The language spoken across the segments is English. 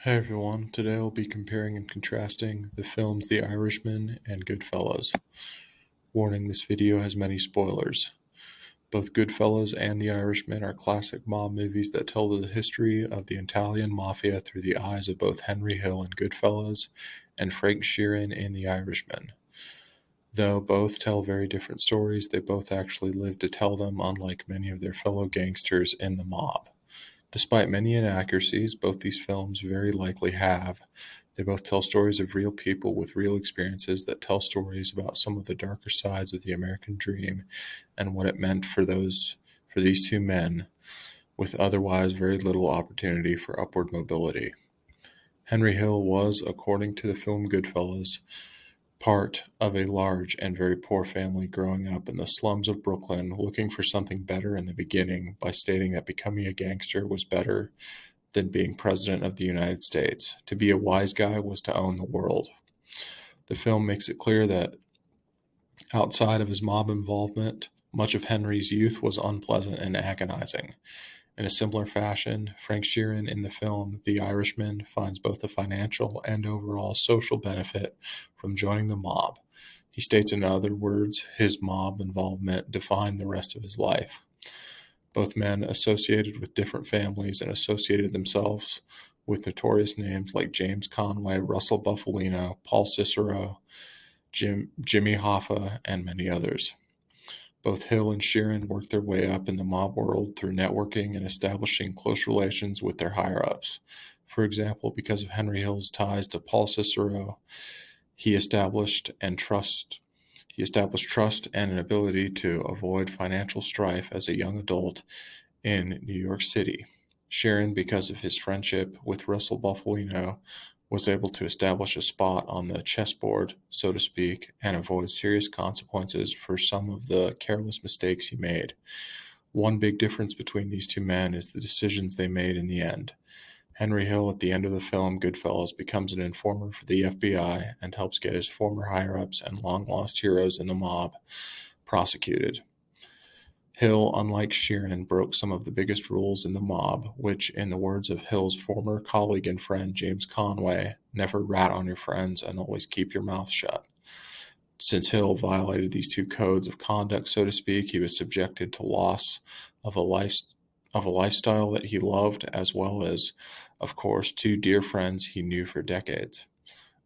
Hey everyone, today I'll be comparing and contrasting the films The Irishman and Goodfellas. Warning, this video has many spoilers. Both Goodfellas and The Irishman are classic mob movies that tell the history of the Italian mafia through the eyes of both Henry Hill in Goodfellas and Frank Sheeran in The Irishman. Though both tell very different stories, they both actually live to tell them, unlike many of their fellow gangsters in the mob. Despite many inaccuracies both these films very likely have, they both tell stories of real people with real experiences that tell stories about some of the darker sides of the American dream and what it meant for these two men with otherwise very little opportunity for upward mobility. Henry Hill was, according to the film Goodfellas, part of a large and very poor family growing up in the slums of Brooklyn, looking for something better in the beginning by stating that becoming a gangster was better than being president of the United States. To be a wise guy was to own the world. The film makes it clear that outside of his mob involvement, much of Henry's youth was unpleasant and agonizing. In a similar fashion, Frank Sheeran in the film The Irishman finds both a financial and overall social benefit from joining the mob. He states, in other words, his mob involvement defined the rest of his life. Both men associated with different families and associated themselves with notorious names like James Conway, Russell Buffalino, Paul Cicero, Jimmy Hoffa, and many others. Both Hill and Sheeran worked their way up in the mob world through networking and establishing close relations with their higher-ups. For example, because of Henry Hill's ties to Paul Cicero, he established trust and an ability to avoid financial strife as a young adult in New York City. Sheeran, because of his friendship with Russell Buffalino, was able to establish a spot on the chessboard, so to speak, and avoid serious consequences for some of the careless mistakes he made. One big difference between these two men is the decisions they made in the end. Henry Hill, at the end of the film Goodfellas, becomes an informer for the FBI and helps get his former higher-ups and long-lost heroes in the mob prosecuted. Hill, unlike Sheeran, broke some of the biggest rules in the mob, which, in the words of Hill's former colleague and friend James Conway, never rat on your friends and always keep your mouth shut. Since Hill violated these two codes of conduct, so to speak, he was subjected to loss of a lifestyle that he loved, as well as, of course, two dear friends he knew for decades.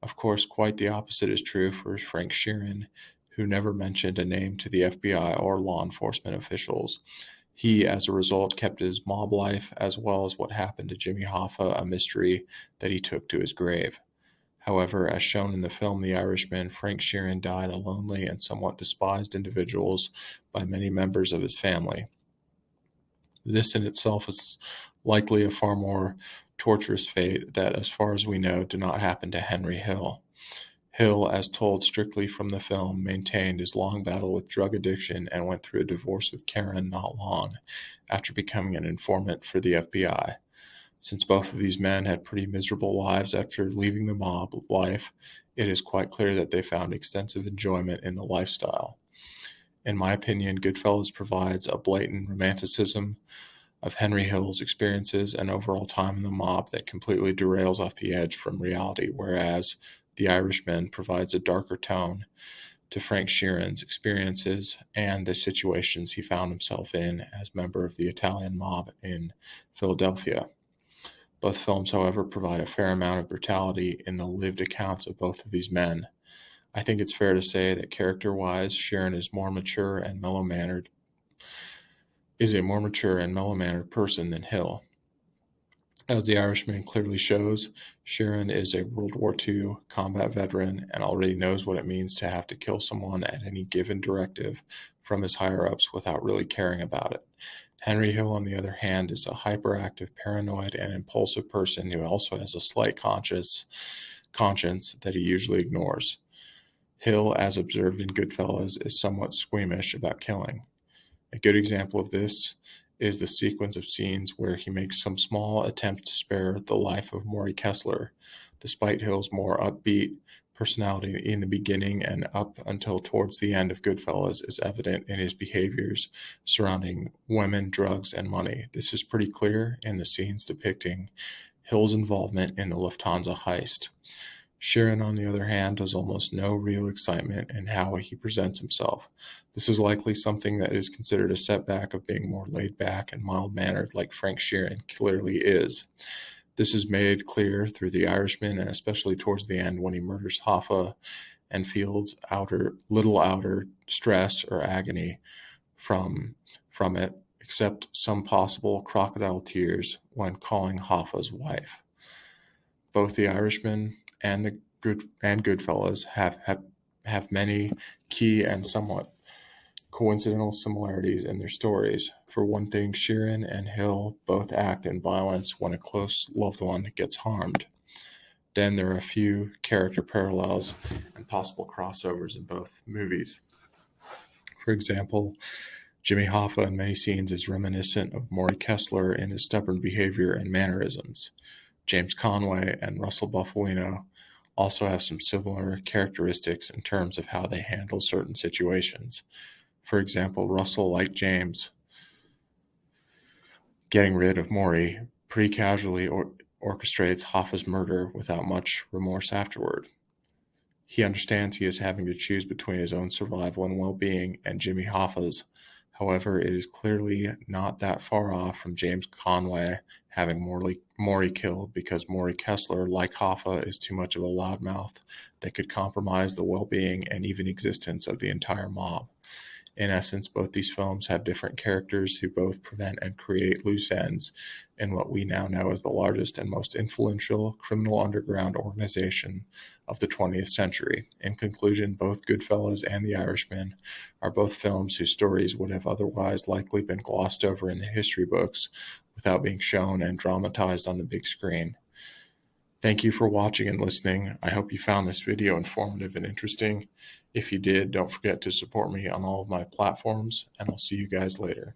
Of course, quite the opposite is true for Frank Sheeran, who never mentioned a name to the FBI or law enforcement officials. He, as a result, kept his mob life, as well as what happened to Jimmy Hoffa, a mystery that he took to his grave. However, as shown in the film The Irishman, Frank Sheeran died a lonely and somewhat despised individual by many members of his family. This in itself is likely a far more torturous fate that, as far as we know, did not happen to Henry Hill. Hill, as told strictly from the film, maintained his long battle with drug addiction and went through a divorce with Karen not long after becoming an informant for the FBI. Since both of these men had pretty miserable lives after leaving the mob life, it is quite clear that they found extensive enjoyment in the lifestyle. In my opinion, Goodfellas provides a blatant romanticism of Henry Hill's experiences and overall time in the mob that completely derails off the edge from reality, whereas The Irishman provides a darker tone to Frank Sheeran's experiences and the situations he found himself in as member of the Italian mob in Philadelphia. Both films, however, provide a fair amount of brutality in the lived accounts of both of these men. I think it's fair to say that character-wise, Sheeran is a more mature and mellow-mannered person than Hill. As The Irishman clearly shows, Sheeran is a World War II combat veteran and already knows what it means to have to kill someone at any given directive from his higher-ups without really caring about it. Henry Hill, on the other hand, is a hyperactive, paranoid, and impulsive person who also has a slight conscience that he usually ignores. Hill, as observed in Goodfellas, is somewhat squeamish about killing. A good example of this is the sequence of scenes where he makes some small attempt to spare the life of Maury Kessler, despite Hill's more upbeat personality in the beginning and up until towards the end of Goodfellas is evident in his behaviors surrounding women, drugs, and money. This is pretty clear in the scenes depicting Hill's involvement in the Lufthansa heist. Sheeran, on the other hand, does almost no real excitement in how he presents himself. This is likely something that is considered a setback of being more laid back and mild mannered, like Frank Sheeran clearly is. This is made clear through The Irishman, and especially towards the end when he murders Hoffa and feels little outer stress or agony from from it, except some possible crocodile tears when calling Hoffa's wife. Both The Irishman and Goodfellas have many key and somewhat coincidental similarities in their stories. For one thing, Sheeran and Hill both act in violence when a close loved one gets harmed. Then there are a few character parallels and possible crossovers in both movies. For example, Jimmy Hoffa in many scenes is reminiscent of Maury Kessler in his stubborn behavior and mannerisms. James Conway and Russell Buffalino also have some similar characteristics in terms of how they handle certain situations. For example, Russell, like James, getting rid of Maury, pretty casually orchestrates Hoffa's murder without much remorse afterward. He understands he is having to choose between his own survival and well-being and Jimmy Hoffa's. However, it is clearly not that far off from James Conway having Maury killed because Maury Kessler, like Hoffa, is too much of a loudmouth that could compromise the well-being and even existence of the entire mob. In essence, both these films have different characters who both prevent and create loose ends in what we now know as the largest and most influential criminal underground organization of the 20th century. In conclusion, both Goodfellas and The Irishman are both films whose stories would have otherwise likely been glossed over in the history books without being shown and dramatized on the big screen. Thank you for watching and listening. I hope you found this video informative and interesting. If you did, don't forget to support me on all of my platforms, and I'll see you guys later.